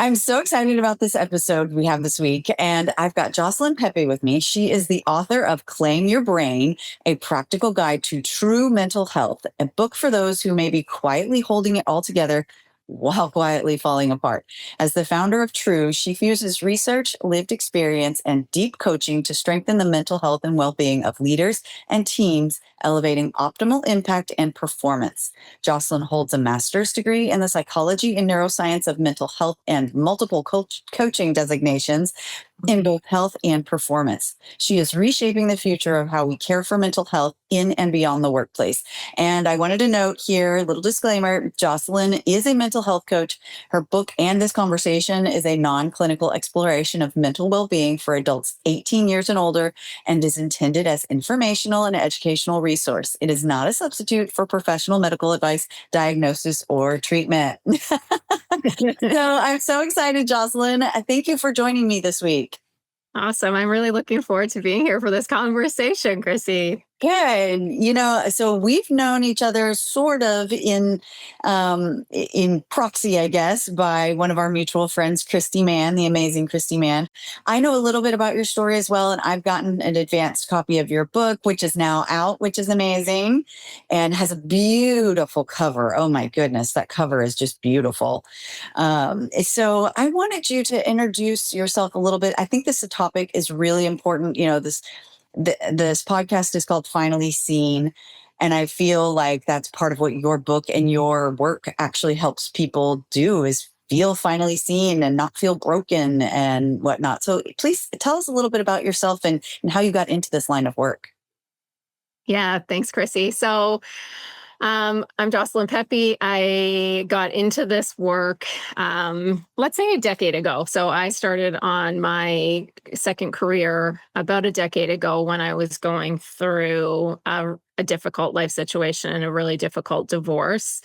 I'm so excited about this episode we have this week. And I've got Jocelyn Pepe with me. She is the author of Claim Your Brain, a practical guide to true mental health, a book for those who may be quietly holding it all together while quietly falling apart. As the founder of TrU, she fuses research, lived experience, and deep coaching to strengthen the mental health and well-being of leaders and teams, elevating optimal impact and performance. Jocelyn holds a master's degree in the psychology and neuroscience of mental health and multiple coaching designations in both health and performance. She is reshaping the future of how we care for mental health in and beyond the workplace. And I wanted to note here, a little disclaimer, Jocelyn is a mental health coach. Her book and this conversation is a non-clinical exploration of mental well-being for adults 18 years and older and is intended as informational and educational resource. It is not a substitute for professional medical advice, diagnosis, or treatment. So I'm so excited, Jocelyn. Thank you for joining me this week. Awesome. I'm really looking forward to being here for this conversation, Chrissy. Good. So we've known each other sort of in proxy, I guess, by one of our mutual friends, Christy Mann, the amazing Christy Mann. I know a little bit about your story as well, and I've gotten an advanced copy of your book, which is now out, which is amazing, and has a beautiful cover. Oh my goodness, that cover is just beautiful. So I wanted you to introduce yourself a little bit. I think this topic is really important. This podcast is called Finally Seen. And I feel like that's part of what your book and your work actually helps people do is feel finally seen and not feel broken and whatnot. So please tell us a little bit about yourself and how you got into this line of work. Yeah, thanks, Chrissy. So I'm Jocelyn Pepe. I got into this work, let's say a decade ago. So I started on my second career about a decade ago when I was going through a difficult life situation and a really difficult divorce.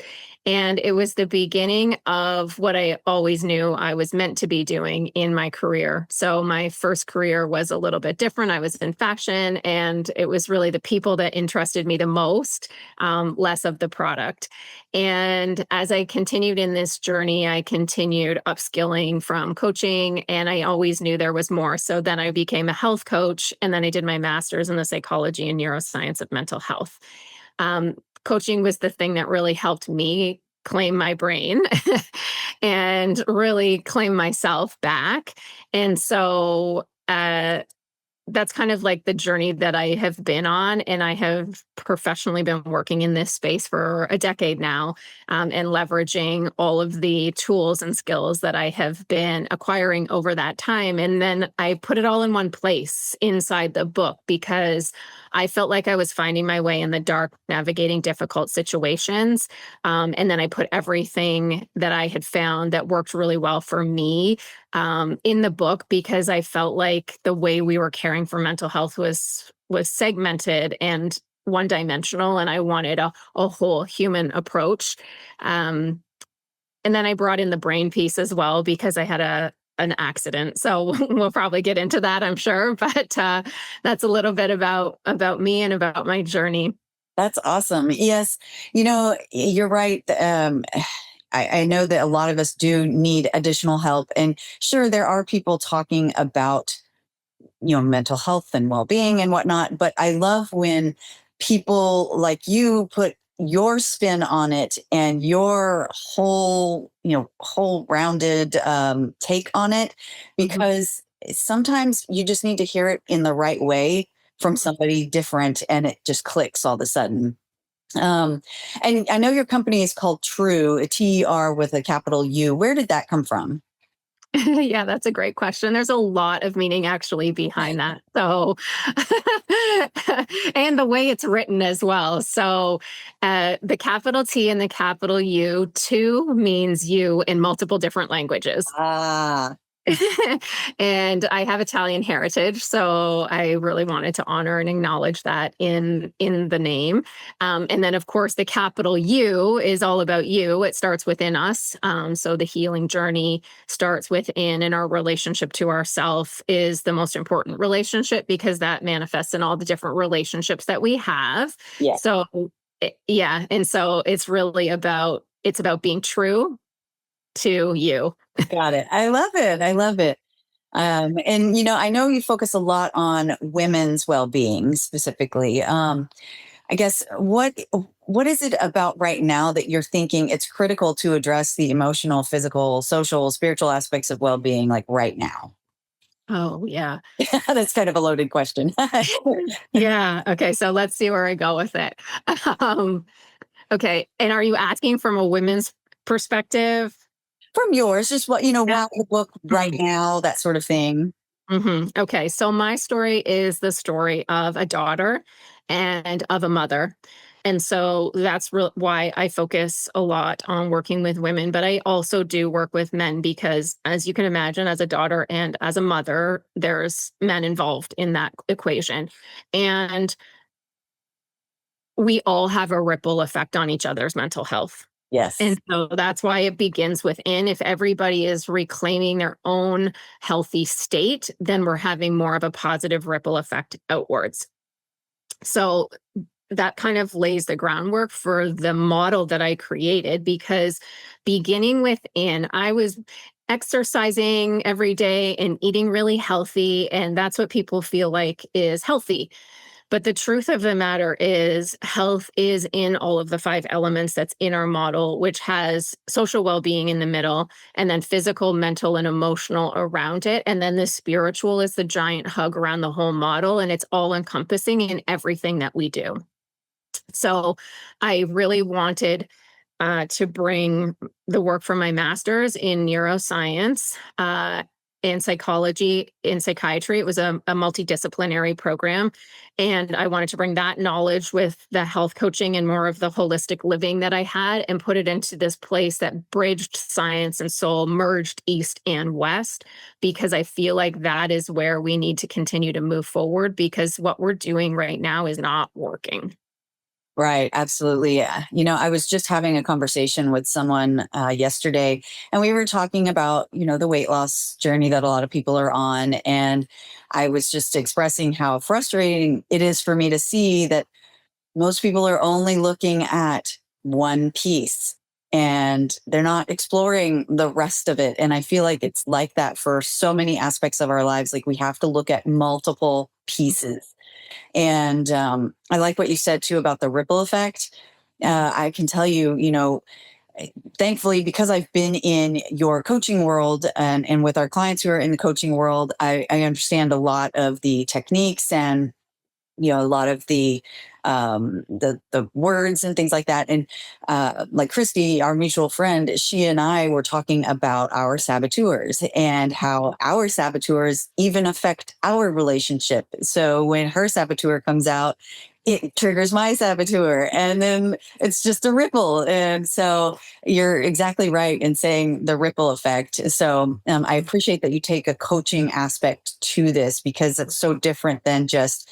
And it was the beginning of what I always knew I was meant to be doing in my career. So my first career was a little bit different. I was in fashion, and it was really the people that interested me the most, less of the product. And as I continued in this journey, I continued upskilling from coaching, and I always knew there was more. So then I became a health coach, and then I did my master's in the psychology and neuroscience of mental health. Coaching was the thing that really helped me claim my brain and really claim myself back. And so that's kind of like the journey that I have been on. And I have professionally been working in this space for a decade now, and leveraging all of the tools and skills that I have been acquiring over that time. And then I put it all in one place inside the book because I felt like I was finding my way in the dark, navigating difficult situations. And then I put everything that I had found that worked really well for me in the book, because I felt like the way we were caring for mental health was segmented and one-dimensional, and I wanted a whole human approach. And then I brought in the brain piece as well because I had an accident. So we'll probably get into that, I'm sure. But that's a little bit about me and about my journey. That's awesome. Yes, you're right. I know that a lot of us do need additional help. And sure, there are people talking about, mental health and well-being and whatnot. But I love when people like you put your spin on it and your whole rounded take on it, because sometimes you just need to hear it in the right way from somebody different and it just clicks all of a sudden. And I know your company is called TrU, a TR with a capital U. Where did that come from? Yeah, that's a great question. There's a lot of meaning actually behind that. So, and the way it's written as well. So, the capital T and the capital U, two means you in multiple different languages. Ah. And I have Italian heritage, so I really wanted to honor and acknowledge that in the name. And then, of course, the capital U is all about you. It starts within us. So the healing journey starts within, and our relationship to ourself is the most important relationship because that manifests in all the different relationships that we have. Yeah. So, yeah. And so it's really about being true to you. Got it. I love it. I love it. And I know you focus a lot on women's well-being specifically. I guess what is it about right now that you're thinking it's critical to address the emotional, physical, social, spiritual aspects of well-being, like right now? Oh, yeah. That's kind of a loaded question. Yeah. Okay. So let's see where I go with it. Um, okay. And are you asking from a women's perspective? From yours, just Yeah. why the book right now, that sort of thing. Okay. So my story is the story of a daughter and of a mother. And so that's why I focus a lot on working with women, but I also do work with men because, as you can imagine, as a daughter and as a mother, there's men involved in that equation. And we all have a ripple effect on each other's mental health. Yes. And so that's why it begins within. If everybody is reclaiming their own healthy state, then we're having more of a positive ripple effect outwards. So that kind of lays the groundwork for the model that I created because beginning within, I was exercising every day and eating really healthy. And that's what people feel like is healthy. But the truth of the matter is, health is in all of the five elements that's in our model, which has social well being in the middle, and then physical, mental, and emotional around it. And then the spiritual is the giant hug around the whole model, and it's all encompassing in everything that we do. So I really wanted to bring the work from my master's in neuroscience and psychology in psychiatry. It was a multidisciplinary program. And I wanted to bring that knowledge with the health coaching and more of the holistic living that I had and put it into this place that bridged science and soul, merged East and West, because I feel like that is where we need to continue to move forward because what we're doing right now is not working. Right, absolutely. Yeah. I was just having a conversation with someone yesterday, and we were talking about, the weight loss journey that a lot of people are on. And I was just expressing how frustrating it is for me to see that most people are only looking at one piece and they're not exploring the rest of it. And I feel like it's like that for so many aspects of our lives. Like we have to look at multiple pieces. And I like what you said too about the ripple effect. I can tell you, thankfully, because I've been in your coaching world and with our clients who are in the coaching world, I understand a lot of the techniques and a lot of the words and things like that. And like Christy, our mutual friend, she and I were talking about our saboteurs and how our saboteurs even affect our relationship. So when her saboteur comes out, it triggers my saboteur, and then it's just a ripple. And so you're exactly right in saying the ripple effect. So I appreciate that you take a coaching aspect to this because it's so different than just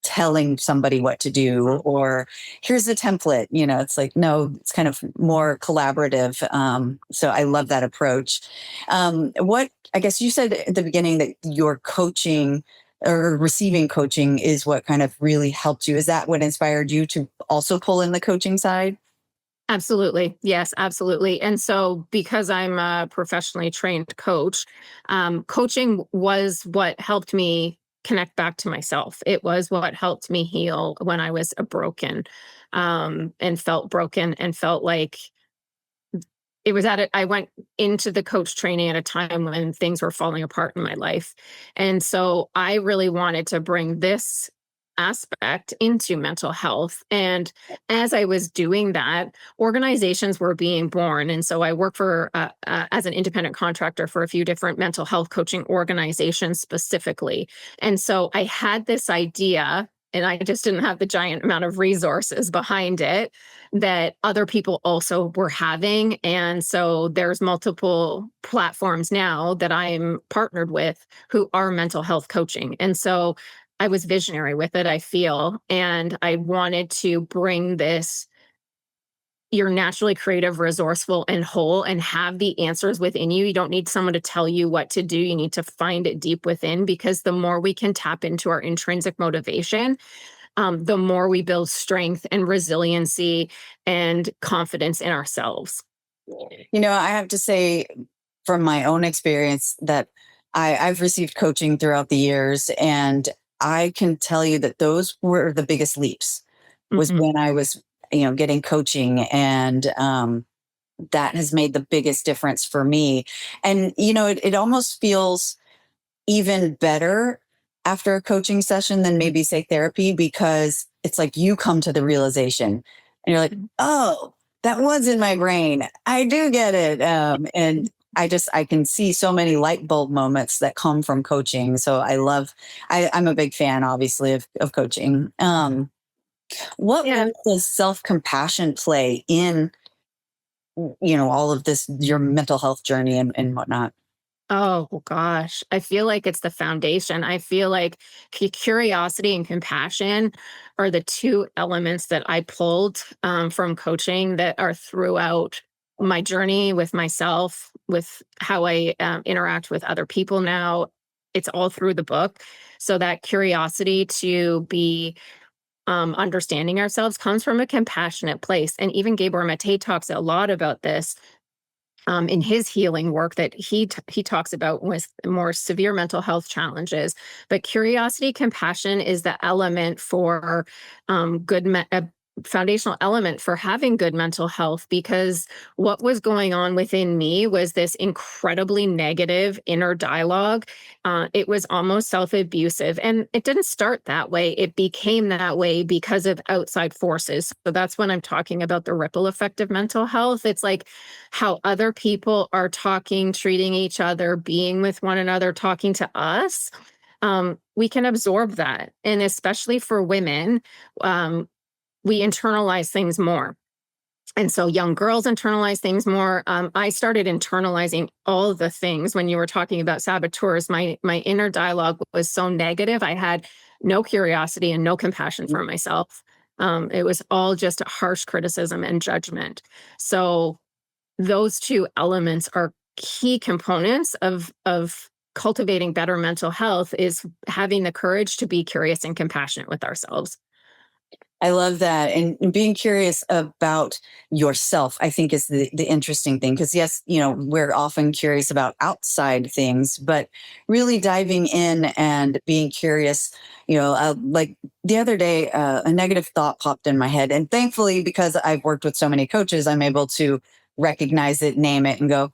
telling somebody what to do or here's a template. It's like, no, it's kind of more collaborative. So I love that approach. What I guess you said at the beginning that your coaching or receiving coaching is what kind of really helped you. Is that what inspired you to also pull in the coaching side? Absolutely. Yes, absolutely. And so, because I'm a professionally trained coach, coaching was what helped me connect back to myself. It was what helped me heal when I was broken and felt like it was at it. I went into the coach training at a time when things were falling apart in my life. And so I really wanted to bring this aspect into mental health. And as I was doing that, organizations were being born. And so I work as an independent contractor for a few different mental health coaching organizations specifically. And so I had this idea, and I just didn't have the giant amount of resources behind it that other people also were having. And so there's multiple platforms now that I'm partnered with who are mental health coaching. And so I was visionary with it, I feel, and I wanted to bring this. You're naturally creative, resourceful, and whole, and have the answers within you. You don't need someone to tell you what to do. You need to find it deep within, because the more we can tap into our intrinsic motivation, the more we build strength and resiliency and confidence in ourselves. I have to say from my own experience that I've received coaching throughout the years, and I can tell you that those were the biggest leaps was Mhm. when I was, getting coaching. And that has made the biggest difference for me. And, it almost feels even better after a coaching session than maybe say therapy, because it's like you come to the realization and you're like, oh, that was in my brain. I do get it. And I can see so many light bulb moments that come from coaching. So I'm a big fan, obviously, of coaching. What Yeah. role does self-compassion play in, all of this, your mental health journey and whatnot? Oh gosh, I feel like it's the foundation. I feel like curiosity and compassion are the two elements that I pulled from coaching that are throughout my journey with myself, with how I interact with other people now. It's all through the book. So that curiosity to be understanding ourselves comes from a compassionate place. And even Gabor Mate talks a lot about this in his healing work that he talks about with more severe mental health challenges. But curiosity, compassion is the element for a foundational element for having good mental health, because what was going on within me was this incredibly negative inner dialogue. It was almost self-abusive, and it didn't start that way. It became that way because of outside forces. So that's when I'm talking about the ripple effect of mental health. It's like how other people are talking, treating each other, being with one another, talking to us. We can absorb that. And especially for women, we internalize things more. And so young girls internalize things more. I started internalizing all the things when you were talking about saboteurs. My inner dialogue was so negative. I had no curiosity and no compassion for myself. It was all just harsh criticism and judgment. So those two elements are key components of cultivating better mental health, is having the courage to be curious and compassionate with ourselves. I love that. And being curious about yourself, I think, is the interesting thing. Because, yes, we're often curious about outside things, but really diving in and being curious, like the other day, a negative thought popped in my head. And thankfully, because I've worked with so many coaches, I'm able to recognize it, name it, and go,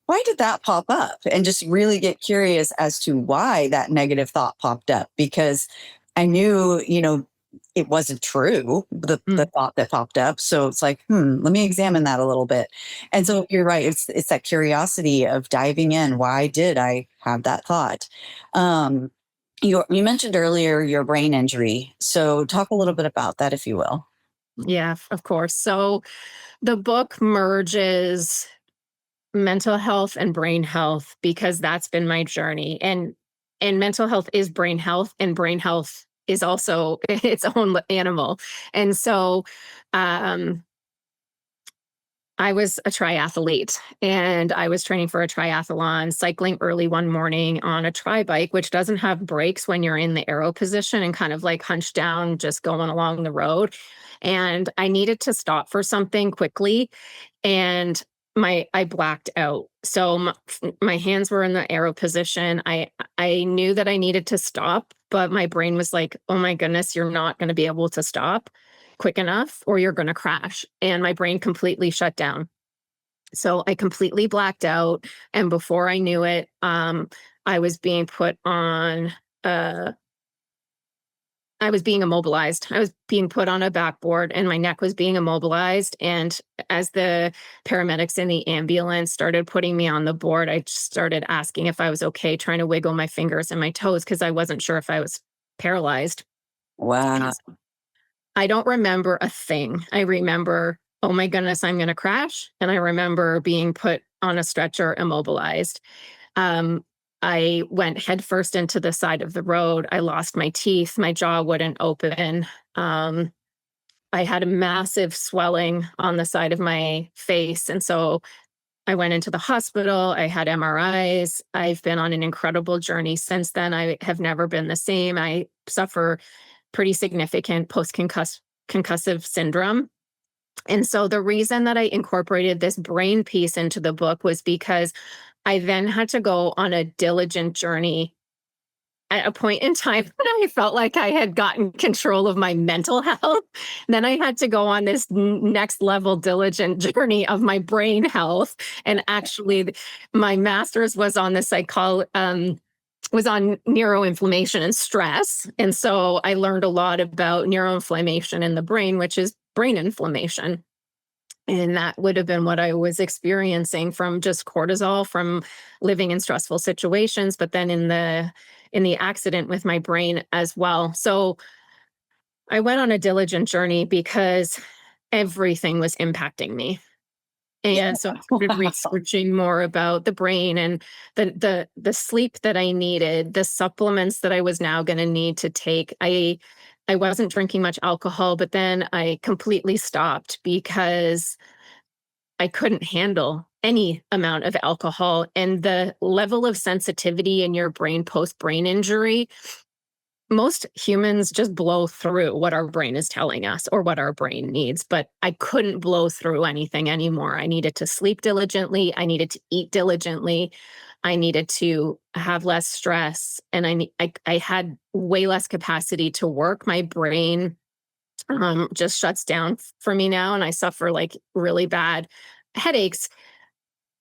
why did that pop up? And just really get curious as to why that negative thought popped up, because I knew, it wasn't true, the Mm, thought that popped up. So it's like, let me examine that a little bit. And mhm. so you're right. It's that curiosity of diving in. Why did I have that thought? Um, you mentioned earlier your brain injury. So talk a little bit about that, if you will. Yeah, of course. So the book merges mental health and brain health because that's been my journey. And mental health is brain health, and brain health is also its own animal. And so um I was a triathlete, and I was training for a triathlon, cycling early one morning on a tri bike, which doesn't have brakes when you're in the arrow position and kind of like hunched down, just going along the road. And I needed to stop for something quickly, and I blacked out. So my hands were in the arrow position. I knew that I needed to stop, but my brain was like, "Oh my goodness, you're not going to be able to stop quick enough or you're going to crash." And my brain completely shut down. So I completely blacked out, and before I knew it, I was being put on uh I was being immobilized. I was being put on a backboard, and my neck was being immobilized. And as the paramedics in the ambulance started putting me on the board, I just started asking if I was okay, trying to wiggle my fingers and my toes because I wasn't sure if I was paralyzed. Wow. I don't remember a thing. I remember, oh my goodness, I'm going to crash. And I remember being put on a stretcher, immobilized. Um, I went headfirst into the side of the road. I lost my teeth. My jaw wouldn't open. Um, I had a massive swelling on the side of my face. And so I went into the hospital. I had MRIs. I've been on an incredible journey since then. I have never been the same. I suffer pretty significant concussive syndrome. And so the reason that I incorporated this brain piece into the book was because I then had to go on a diligent journey at a point in time when I felt like I had gotten control of my mental health. Then I had to go on this next level diligent journey of my brain health. And actually, my master's was on the was on neuroinflammation and stress. And so I learned a lot about neuroinflammation in the brain, which is brain inflammation. And that would have been what I was experiencing from just cortisol from living in stressful situations, but then in the accident with my brain as well. So I went on a diligent journey because everything was impacting me. Yeah. And so I started researching more about the brain and the sleep that I needed, the supplements that I was now going to need to take. I wasn't drinking much alcohol, but then I completely stopped because I couldn't handle any amount of alcohol, and the level of sensitivity in your brain post brain injury, most humans just blow through what our brain is telling us or what our brain needs, but I couldn't blow through anything anymore. I needed to sleep diligently. I needed to eat diligently. I needed to have less stress, and I had way less capacity to work. My brain just shuts down for me now, and I suffer like really bad headaches.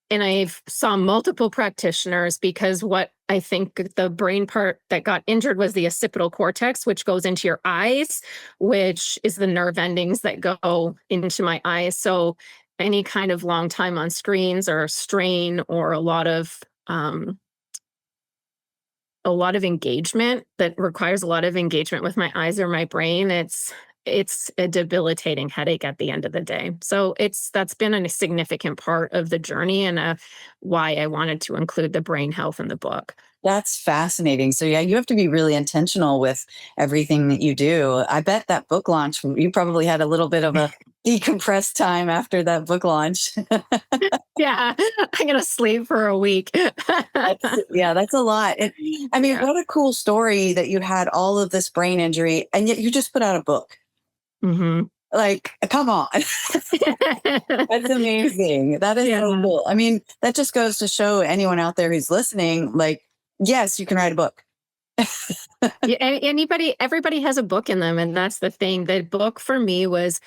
And I've saw multiple practitioners because what I think the brain part that got injured was the occipital cortex, which goes into your eyes, which is the nerve endings that go into my eyes. So any kind of long time on screens or strain or a lot of engagement that requires a lot of engagement with my eyes or my brain, it's a debilitating headache at the end of the day. So that's been a significant part of the journey and why I wanted to include the brain health in the book. That's fascinating. So yeah, you have to be really intentional with everything that you do. I bet that book launch, you probably had a little bit of a decompressed time after that book launch. Yeah, I'm gonna sleep for a week. That's a lot. And I mean, Yeah. what a cool story that you had all of this brain injury and yet you just put out a book. Hmm. Like, come on. That's amazing. That is so Yeah. cool. I mean, that just goes to show anyone out there who's listening, like, yes, you can write a book. Yeah, everybody has a book in them, and that's the thing. The book for me was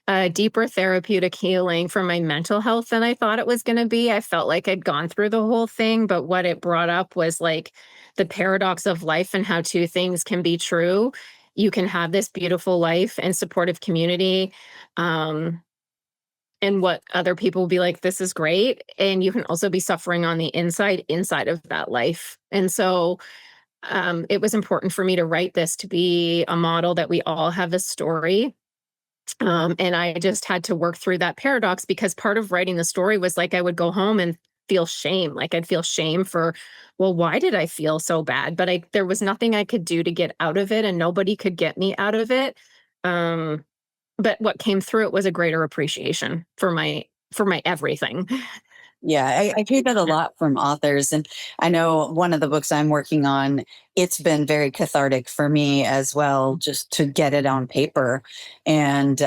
a deeper therapeutic healing for my mental health than I thought it was going to be. I felt like I'd gone through the whole thing, but what it brought up was like the paradox of life and how two things can be true. You can have this beautiful life and supportive community, um, and what other people will be like, this is great. And you can also be suffering on the inside of that life. And so it was important for me to write this to be a model that we all have a story. And I just had to work through that paradox because part of writing the story was like I would go home and feel shame. Like I'd feel shame for, well, why did I feel so bad? But there was nothing I could do to get out of it, and nobody could get me out of it. Um, but what came through it was a greater appreciation for my everything. Yeah, I hear that a lot from authors. And I know one of the books I'm working on, it's been very cathartic for me as well, just to get it on paper. And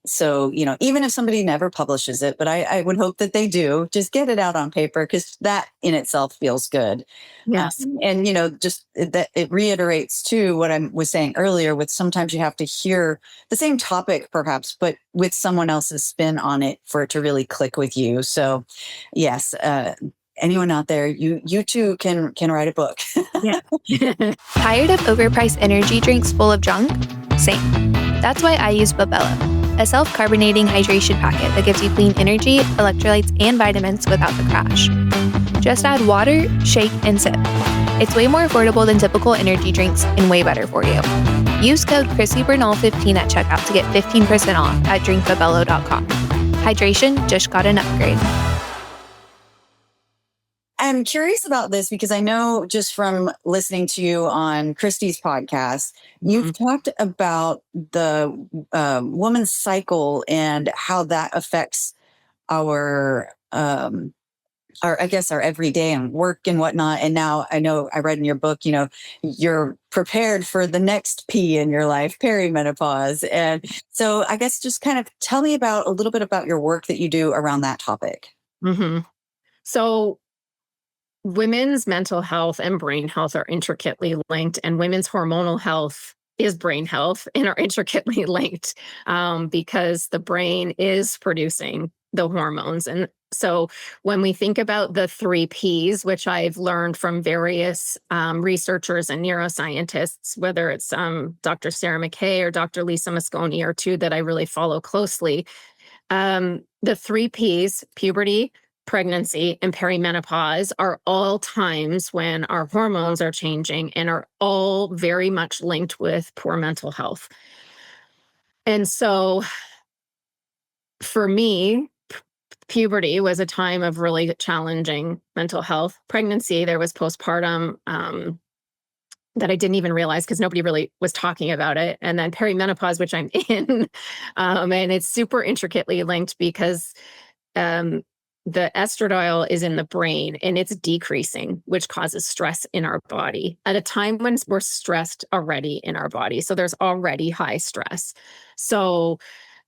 so, even if somebody never publishes it, but I would hope that they do, just get it out on paper because that in itself feels good. Yes. And just that it reiterates too what I was saying earlier with sometimes you have to hear the same topic perhaps, but with someone else's spin on it for it to really click with you. So yes, anyone out there, you too can write a book. Yeah. Tired of overpriced energy drinks full of junk? Same. That's why I use Babello, a self-carbonating hydration packet that gives you clean energy, electrolytes, and vitamins without the crash. Just add water, shake, and sip. It's way more affordable than typical energy drinks and way better for you. Use code ChrissyBernal15 at checkout to get 15% off at drinkbabello.com. Hydration just got an upgrade. I'm curious about this because I know just from listening to you on Christy's podcast, you've talked about the woman's cycle and how that affects our I guess our everyday and work and whatnot. And now I know I read in your book, you're prepared for the next P in your life, perimenopause. And so I guess just kind of tell me about a little bit about your work that you do around that topic. Mm-hmm. So women's mental health and brain health are intricately linked, and women's hormonal health is brain health and are intricately linked because the brain is producing the hormones. And so when we think about the 3 Ps, which I've learned from various researchers and neuroscientists, whether it's Dr. Sarah McKay or Dr. Lisa Mosconi are 2 that I really follow closely. The 3 Ps, puberty, pregnancy, and perimenopause, are all times when our hormones are changing and are all very much linked with poor mental health. And so for me, puberty was a time of really challenging mental health. Pregnancy, there was postpartum that I didn't even realize because nobody really was talking about it. And then perimenopause, which I'm in, and it's super intricately linked because the estradiol is in the brain and it's decreasing, which causes stress in our body at a time when we're stressed already in our body. So there's already high stress. So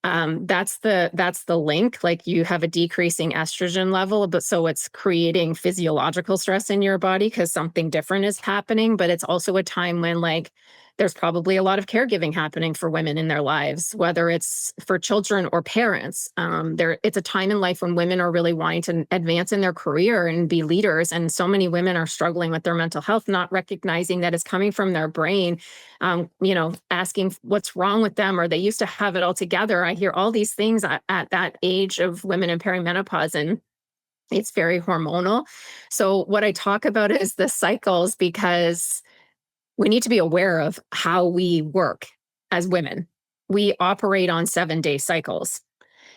that's the link. Like, you have a decreasing estrogen level, but so it's creating physiological stress in your body because something different is happening. But it's also a time when, like, there's probably a lot of caregiving happening for women in their lives, whether it's for children or parents. It's a time in life when women are really wanting to advance in their career and be leaders. And so many women are struggling with their mental health, not recognizing that it's coming from their brain, asking what's wrong with them, or they used to have it all together. I hear all these things at that age of women in perimenopause, and it's very hormonal. So what I talk about is the cycles, because we need to be aware of how we work as women. We operate on 7-day cycles.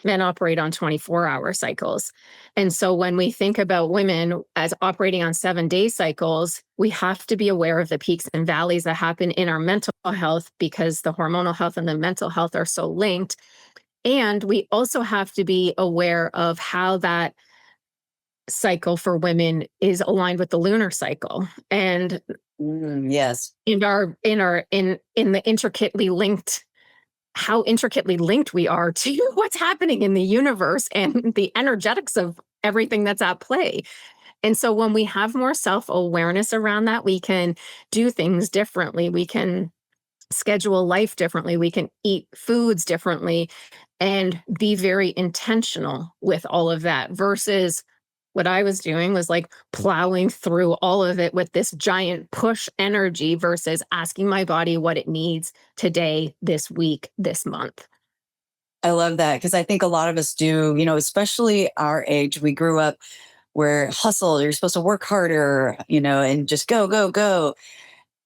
Men operate on 24-hour cycles. And so when we think about women as operating on 7-day cycles, we have to be aware of the peaks and valleys that happen in our mental health, because the hormonal health and the mental health are so linked. And we also have to be aware of how that cycle for women is aligned with the lunar cycle. And yes. in the intricately linked, how intricately linked we are to what's happening in the universe and the energetics of everything that's at play. And so when we have more self-awareness around that, we can do things differently. We can schedule life differently. We can eat foods differently and be very intentional with all of that, versus what I was doing was like plowing through all of it with this giant push energy versus asking my body what it needs today, this week, this month. I love that, because I think a lot of us do, especially our age. We grew up where hustle, you're supposed to work harder, and just go, go, go.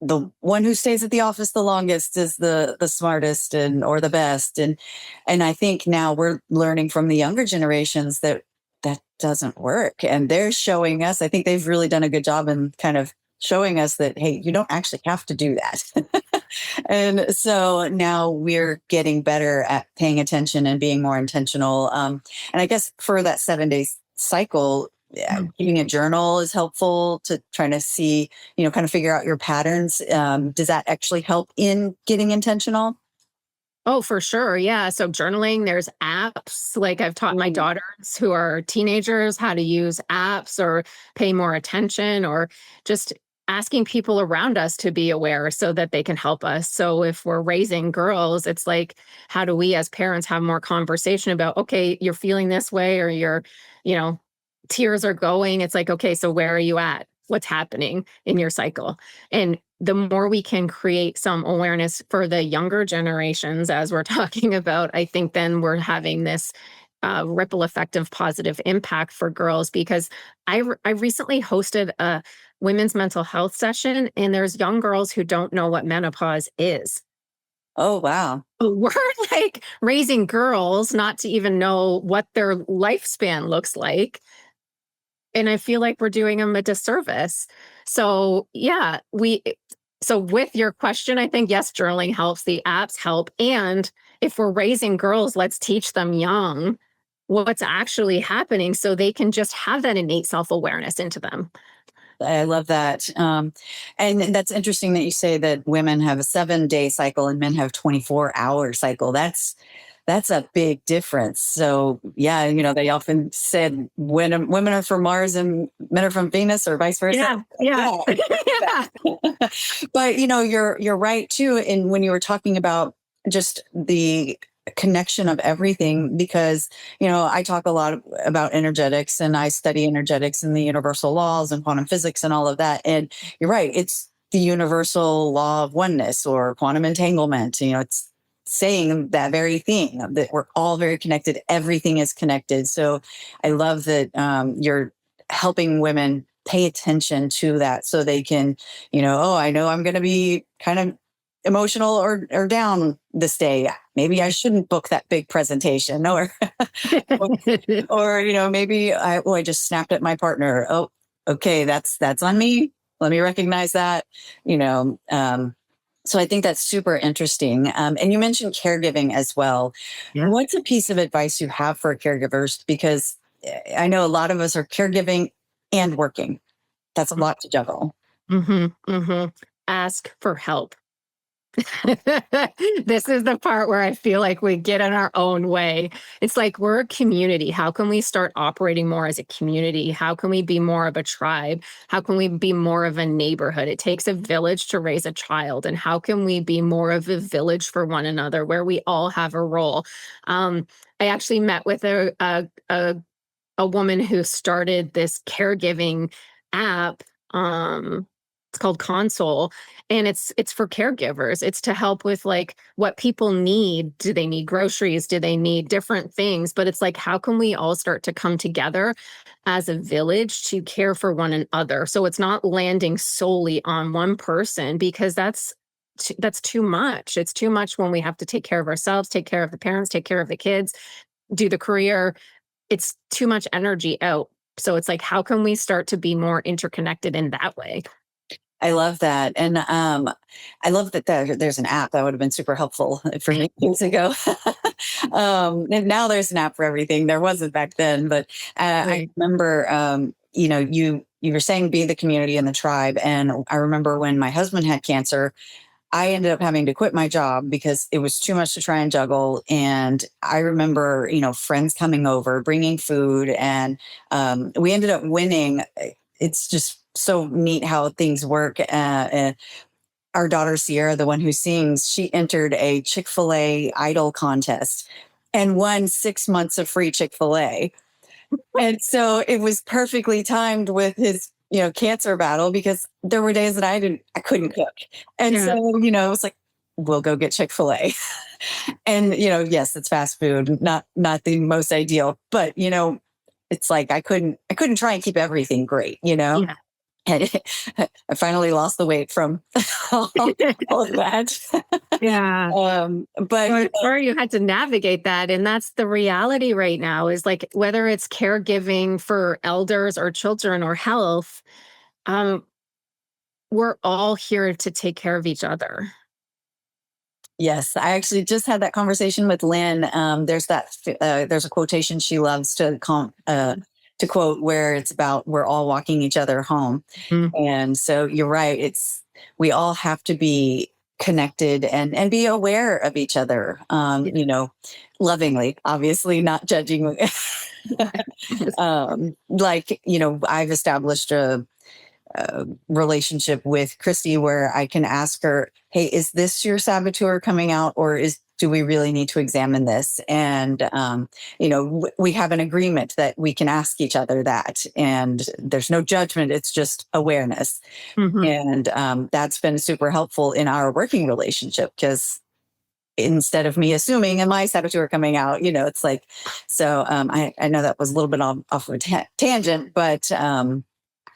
The one who stays at the office the longest is the smartest or the best. And I think now we're learning from the younger generations that doesn't work. And they're showing us, I think they've really done a good job in kind of showing us that, hey, you don't actually have to do that. And so now we're getting better at paying attention and being more intentional. And I guess for that 7-day cycle, keeping a journal is helpful to trying to see, kind of figure out your patterns. Does that actually help in getting intentional? Oh, for sure. Yeah. So journaling, there's apps. Like, I've taught my daughters who are teenagers how to use apps or pay more attention, or just asking people around us to be aware so that they can help us. So if we're raising girls, it's like, how do we as parents have more conversation about, okay, you're feeling this way, or you're, tears are going. It's like, okay, so where are you at? What's happening in your cycle? And the more we can create some awareness for the younger generations, as we're talking about, I think then we're having this ripple effect of positive impact for girls. Because I recently hosted a women's mental health session, and there's young girls who don't know what menopause is. Oh, wow. We're like raising girls not to even know what their lifespan looks like. And I feel like we're doing them a disservice. So yeah, so with your question, I think, yes, journaling helps, the apps help. And if we're raising girls, let's teach them young what's actually happening so they can just have that innate self-awareness into them. I love that. And that's interesting that you say that women have a 7-day cycle and men have 24-hour cycle. That's a big difference. So yeah, they often said women are from Mars and men are from Venus, or vice versa. Yeah. But you're right too. And when you were talking about just the connection of everything, because I talk a lot about energetics, and I study energetics and the universal laws and quantum physics and all of that. And you're right, it's the universal law of oneness, or quantum entanglement. It's saying that very thing, that we're all very connected. Everything is connected. So I love that you're helping women pay attention to that, so they can, oh, I know I'm going to be kind of emotional or down this day. Maybe I shouldn't book that big presentation, or maybe I just snapped at my partner. Oh, okay, that's on me. Let me recognize that. So I think that's super interesting. And you mentioned caregiving as well. Yeah. What's a piece of advice you have for caregivers? Because I know a lot of us are caregiving and working. That's a lot to juggle. Ask for help. This is the part where I feel like we get in our own way. It's like, we're a community. How can we start operating more as a community? How can we be more of a tribe? How can we be more of a neighborhood? It takes a village to raise a child. And how can we be more of a village for one another, where we all have a role? I actually met with a woman who started this caregiving app. It's called Console, and it's for caregivers. It's to help with like what people need. Do they need groceries? Do they need different things? But it's like, how can we all start to come together as a village to care for one another? So it's not landing solely on one person, because that's too much. It's too much when we have to take care of ourselves, take care of the parents, take care of the kids, do the career. It's too much energy out. So it's like, how can we start to be more interconnected in that way? I love that. And I love that there's an app that would have been super helpful for me years ago. And now there's an app for everything. There wasn't back then. But I remember, you were saying be the community and the tribe. And I remember when my husband had cancer, I ended up having to quit my job because it was too much to try and juggle. And I remember, friends coming over, bringing food, and we ended up winning. It's just so neat how things work. Our daughter, Sierra, the one who sings, she entered a Chick-fil-A idol contest and won 6 months of free Chick-fil-A. And so it was perfectly timed with his, cancer battle, because there were days that I couldn't cook. And so, it was like, we'll go get Chick-fil-A. And, yes, it's fast food, not the most ideal, but, it's like, I couldn't try and keep everything great, Yeah. And I finally lost the weight from all of that. Yeah. But or you had to navigate that. And that's the reality right now, is like, whether it's caregiving for elders or children or health, we're all here to take care of each other. yes, I actually just had that conversation with Lynn. There's a quotation she loves to quote, where it's about, we're all walking each other home. And so you're right. We all have to be connected and be aware of each other, lovingly, obviously, not judging. I've established a relationship with Christy where I can ask her, hey, is this your saboteur coming out, or do we really need to examine this? And, we have an agreement that we can ask each other that, and there's no judgment. It's just awareness. And that's been super helpful in our working relationship, because instead of me assuming and my saboteur coming out, it's like, so I know that was a little bit off of a tangent, but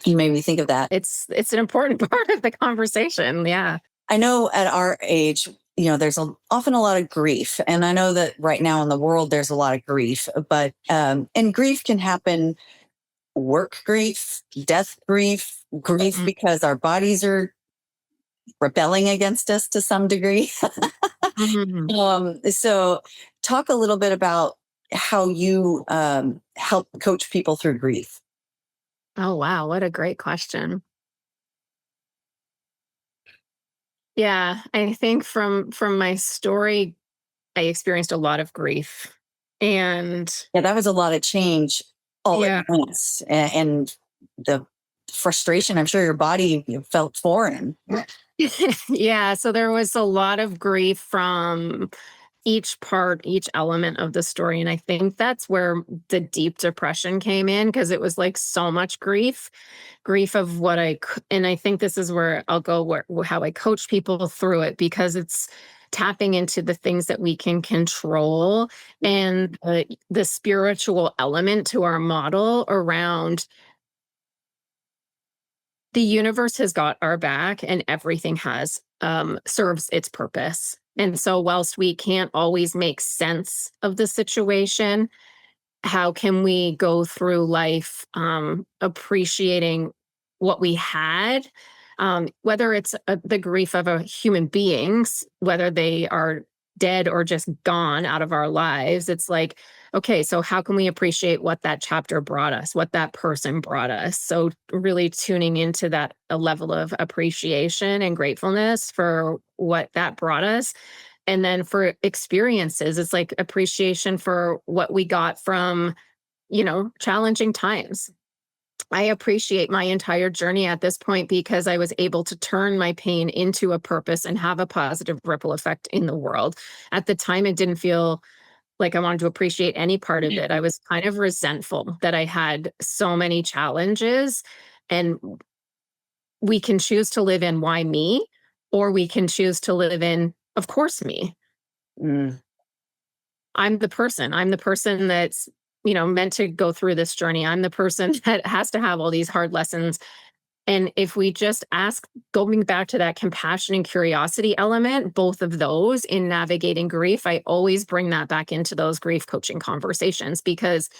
you made me think of that. It's an important part of the conversation. Yeah. I know at our age, there's often a lot of grief. And I know that right now in the world, there's a lot of grief, but, and grief can happen, work grief, death grief, because our bodies are rebelling against us to some degree. So talk a little bit about how you help coach people through grief. Oh, wow. What a great question. Yeah, I think from my story, I experienced a lot of grief. And Yeah, that was a lot of change all at yeah, once, and the frustration. I'm sure your body felt foreign. yeah, so there was a lot of grief from each part, each element of the story. And I think that's where the deep depression came in, because it was like so much grief of what and I think this is where I'll go, how I coach people through it, because it's tapping into the things that we can control, and the spiritual element to our model around the universe has got our back, and everything has serves its purpose. And so whilst we can't always make sense of the situation, how can we go through life appreciating what we had, whether it's the grief of a human beings, whether they are dead or just gone out of our lives. It's like, okay, so how can we appreciate what that chapter brought us, what that person brought us? So really tuning into that a level of appreciation and gratefulness for what that brought us. And then for experiences, it's like appreciation for what we got from, challenging times. I appreciate my entire journey at this point because I was able to turn my pain into a purpose and have a positive ripple effect in the world. At the time, it didn't feel like I wanted to appreciate any part of it. I was kind of resentful that I had so many challenges. And we can choose to live in why me, or we can choose to live in, of course, me. Mm. I'm the person. I'm the person that's, meant to go through this journey. I'm the person that has to have all these hard lessons. And if we just ask, going back to that compassion and curiosity element, both of those in navigating grief, I always bring that back into those grief coaching conversations, because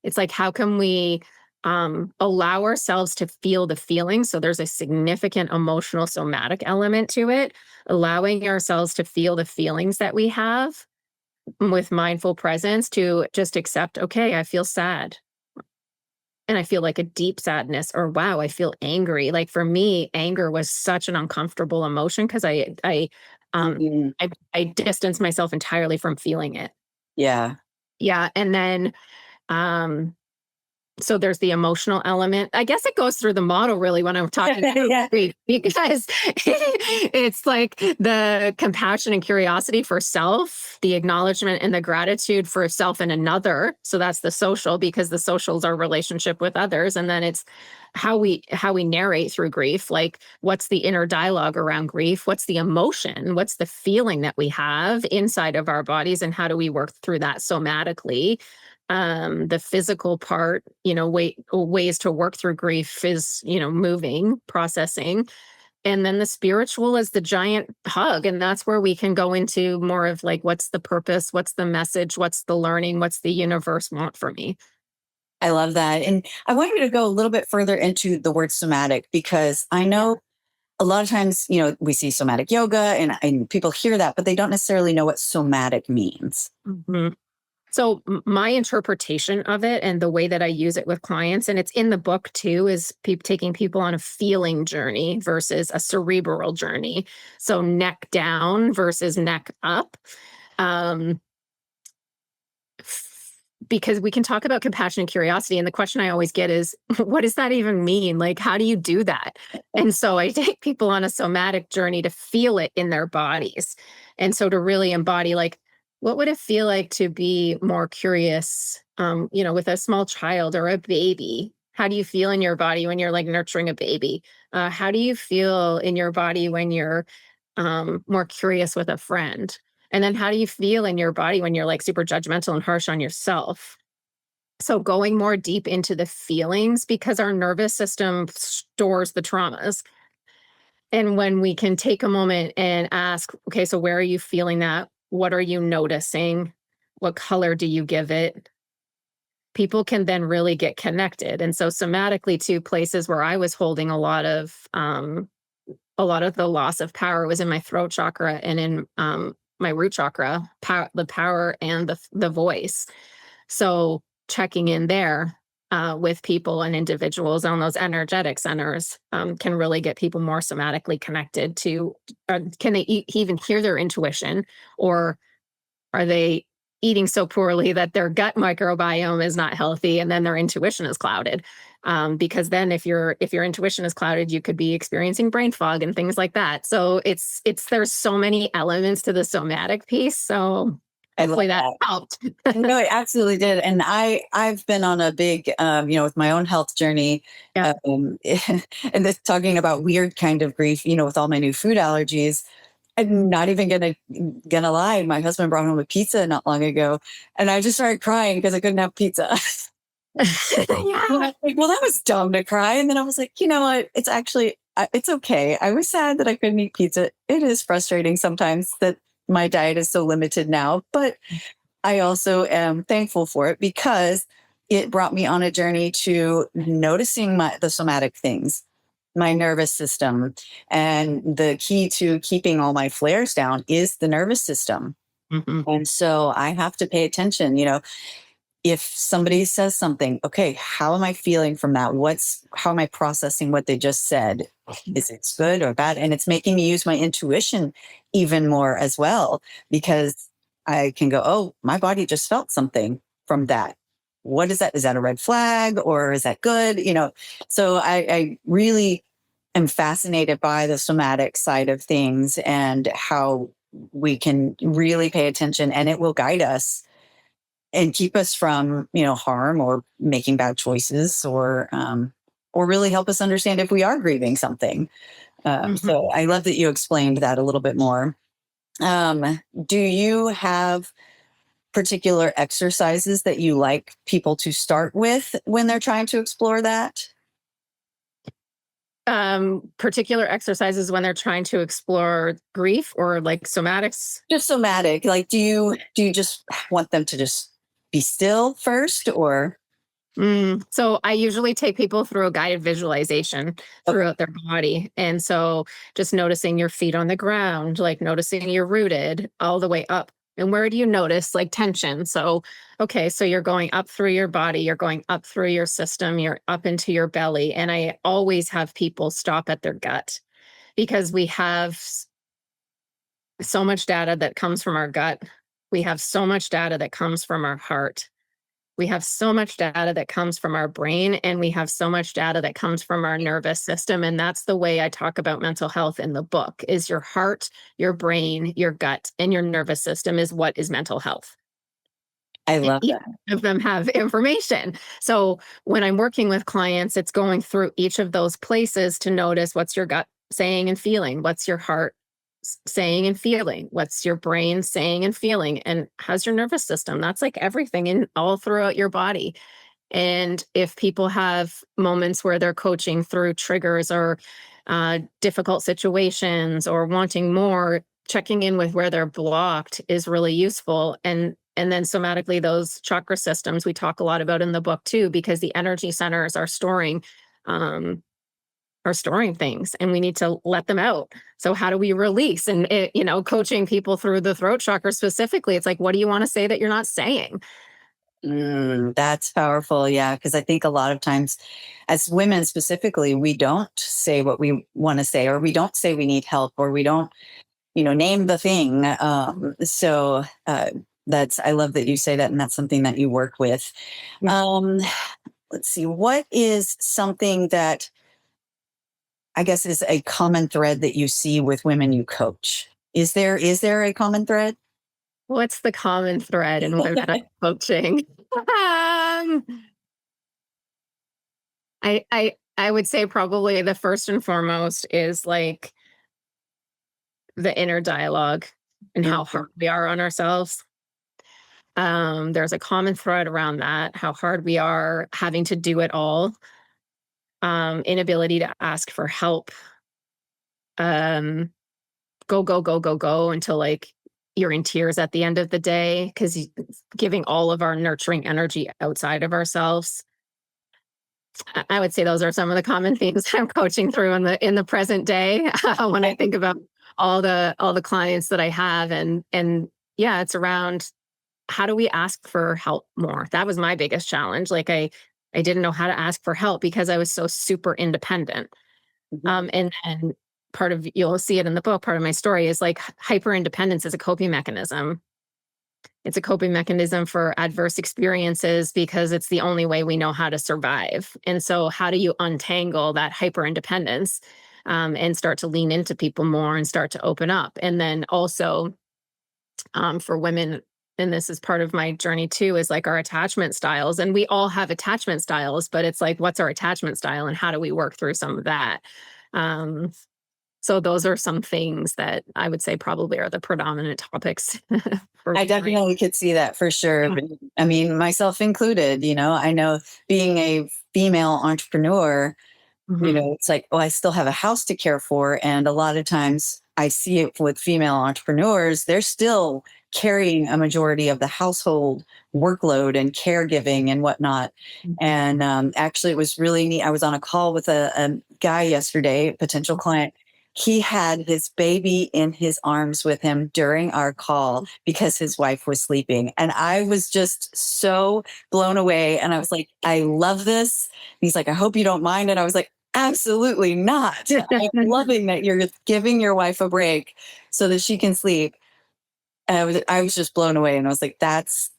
it's like, how can we allow ourselves to feel the feelings? So there's a significant emotional somatic element to it, allowing ourselves to feel the feelings that we have with mindful presence, to just accept, okay, I feel sad. And I feel like a deep sadness, or wow, I feel angry. Like for me, anger was such an uncomfortable emotion because Mm. I distanced myself entirely from feeling it. Yeah. Yeah. And then um so there's the emotional element. I guess it goes through the model really when I'm talking about Yeah. grief, because it's like the compassion and curiosity for self, the acknowledgement and the gratitude for self and another. So that's the social, because the social is our relationship with others. And then it's how we narrate through grief. Like, what's the inner dialogue around grief? What's the emotion? What's the feeling that we have inside of our bodies? And how do we work through that somatically? The physical part, ways to work through grief is, moving, processing. And then the spiritual is the giant hug. And that's where we can go into more of like, what's the purpose? What's the message? What's the learning? What's the universe want for me? I love that. And I want you to go a little bit further into the word somatic, because I know a lot of times, we see somatic yoga and people hear that, but they don't necessarily know what somatic means. Mhm. So my interpretation of it and the way that I use it with clients, and it's in the book too, is taking people on a feeling journey versus a cerebral journey. So neck down versus neck up. Um, because we can talk about compassion and curiosity. And the question I always get is, what does that even mean? Like, how do you do that? And so I take people on a somatic journey to feel it in their bodies. And so to really embody, like, what would it feel like to be more curious, with a small child or a baby? How do you feel in your body when you're like nurturing a baby? How do you feel in your body when you're more curious with a friend? And then how do you feel in your body when you're like super judgmental and harsh on yourself? So going more deep into the feelings, because our nervous system stores the traumas. And when we can take a moment and ask, okay, so where are you feeling that? What are you noticing? What color do you give it? People can then really get connected. And so somatically, to places where I was holding a lot of the loss of power was in my throat chakra and in my root chakra, the power and the voice. So checking in there with people and individuals on those energetic centers can really get people more somatically connected to, can they even hear their intuition, or are they eating so poorly that their gut microbiome is not healthy and then their intuition is clouded? Because then if your intuition is clouded, you could be experiencing brain fog and things like that. So there's so many elements to the somatic piece. So hopefully that helped. No, it absolutely did. And I've been on a big, with my own health journey, Yeah. and this talking about weird kind of grief, with all my new food allergies. I'm not even gonna lie. My husband brought home a pizza not long ago, and I just started crying because I couldn't have pizza. Yeah. Well, that was dumb to cry. And then I was like, you know what? It's actually, it's okay. I was sad that I couldn't eat pizza. It is frustrating sometimes that my diet is so limited now, but I also am thankful for it because it brought me on a journey to noticing the somatic things, my nervous system. And the key to keeping all my flares down is the nervous system. Mm-hmm. And so I have to pay attention, if somebody says something, okay, how am I feeling from that? How am I processing what they just said? Is it good or bad? And it's making me use my intuition even more as well, because I can go, oh, my body just felt something from that. What is that? Is that a red flag or is that good? So I really am fascinated by the somatic side of things and how we can really pay attention, and it will guide us and keep us from, harm or making bad choices, or really help us understand if we are grieving something. So I love that you explained that a little bit more. Do you have particular exercises that you like people to start with when they're trying to explore that? Particular exercises when they're trying to explore grief, or like somatics? Just somatic. Like, do you just want them to just be still first, or? So I usually take people through a guided visualization throughout their body. And so just noticing your feet on the ground, like noticing you're rooted all the way up. And where do you notice like tension? So, okay, so you're going up through your body, you're going up through your system, you're up into your belly. And I always have people stop at their gut, because we have so much data that comes from our gut. We have so much data that comes from our heart. We have so much data that comes from our brain, and we have so much data that comes from our nervous system. And that's the way I talk about mental health in the book: is your heart, your brain, your gut, and your nervous system is what is mental health. I love Each that. of them have information. So when I'm working with clients, it's going through each of those places to notice what's your gut saying and feeling, what's your heart saying and feeling, what's your brain saying and feeling, and how's your nervous system. That's like everything in all throughout your body. And if people have moments where they're coaching through triggers or difficult situations or wanting more, checking in with where they're blocked is really useful. And then somatically, those chakra systems we talk a lot about in the book too, because the energy centers are storing things, and we need to let them out. So how do we release? And coaching people through the throat chakra specifically, it's like, what do you want to say that you're not saying? That's powerful. Yeah. Because I think a lot of times as women specifically, we don't say what we want to say, or we don't say we need help, or we don't, name the thing. So I love that you say that. And that's something that you work with. Yeah. Let's see. What is something that I guess is a common thread that you see with women you coach? Is there a common thread? What's the common thread in women I'm coaching? I would say probably the first and foremost is like the inner dialogue and how hard we are on ourselves. There's a common thread around that, how hard we are having to do it all, inability to ask for help, go, go, go, go, go until like you're in tears at the end of the day, because giving all of our nurturing energy outside of ourselves. I would say those are some of the common themes I'm coaching through in the present day when I think about all the clients that I have, and yeah, it's around how do we ask for help more? That was my biggest challenge. Like I didn't know how to ask for help because I was so super independent. And part of, you'll see it in the book, part of my story is like hyper independence is a coping mechanism. It's a coping mechanism for adverse experiences because it's the only way we know how to survive. And so, how do you untangle that hyper independence and start to lean into people more and start to open up? And then also for women, and this is part of my journey too, is like our attachment styles. And we all have attachment styles, but it's like, what's our attachment style and how do we work through some of that? Um, so those are some things that I would say probably are the predominant topics. I definitely could see that for sure. But, I mean, myself included, I know being a female entrepreneur, it's like, oh, I still have a house to care for. And a lot of times I see it with female entrepreneurs, they're still carrying a majority of the household workload and caregiving and whatnot. And actually, it was really neat. I was on a call with a guy yesterday, a potential client. He had his baby in his arms with him during our call because his wife was sleeping. And I was just so blown away. And I was like, I love this. He's like, I hope you don't mind. And I was like, absolutely not. I'm loving that you're giving your wife a break so that she can sleep. And I was just blown away. And I was like, that's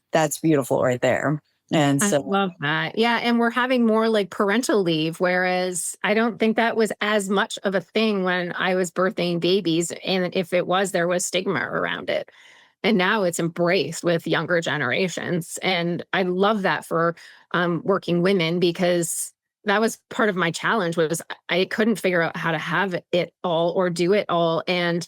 beautiful right there. And so I love that. Yeah. And we're having more like parental leave, whereas I don't think that was as much of a thing when I was birthing babies. And if it was, there was stigma around it. And now it's embraced with younger generations. And I love that for working women, because that was part of my challenge was I couldn't figure out how to have it all or do it all. And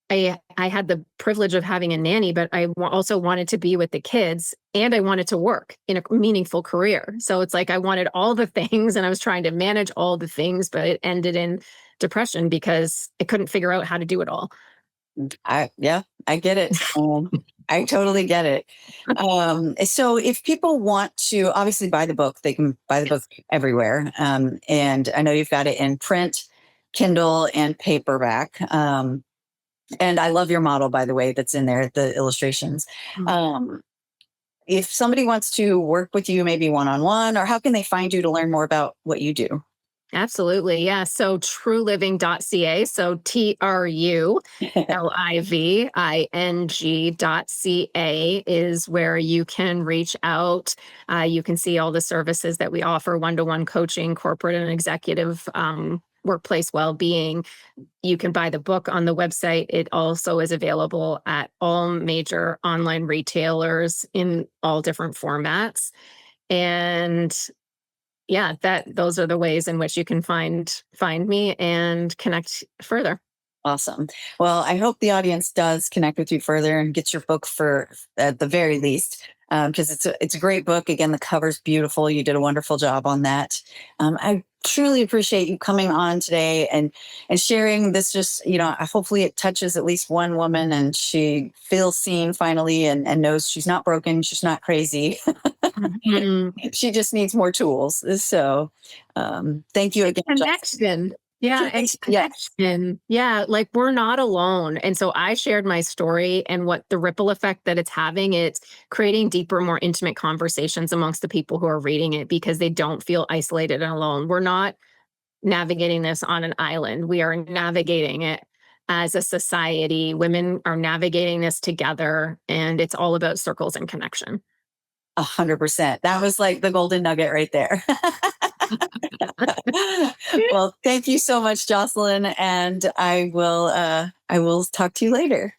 I had the privilege of having a nanny, but I also wanted to be with the kids and I wanted to work in a meaningful career. So it's like I wanted all the things and I was trying to manage all the things, but it ended in depression because I couldn't figure out how to do it all. I get it. I totally get it. So if people want to obviously buy the book, they can buy the book everywhere. And I know you've got it in print, Kindle, and paperback. And I love your model, by the way, that's in there, the illustrations. If somebody wants to work with you, maybe one-on-one, or how can they find you to learn more about what you do? Absolutely. Yeah. So truliving.ca. So TrULiving.ca is where you can reach out. You can see all the services that we offer, one-to-one coaching, corporate and executive workplace well-being. You can buy the book on the website. It also is available at all major online retailers in all different formats. And yeah, those are the ways in which you can find me and connect further. Awesome. Well, I hope the audience does connect with you further and gets your book for at the very least, because it's a great book. Again, the cover's beautiful. You did a wonderful job on that. I truly appreciate you coming on today and sharing this. Just hopefully it touches at least one woman and she feels seen finally and knows she's not broken, she's not crazy. She just needs more tools. So, thank you again. Connection. Yeah, and connection. Yeah, like we're not alone. And so I shared my story and what the ripple effect that it's having. It's creating deeper, more intimate conversations amongst the people who are reading it because they don't feel isolated and alone. We're not navigating this on an island. We are navigating it as a society. Women are navigating this together, and it's all about circles and connection. 100%. That was like the golden nugget right there. Well, thank you so much, Jocelyn. And I will talk to you later.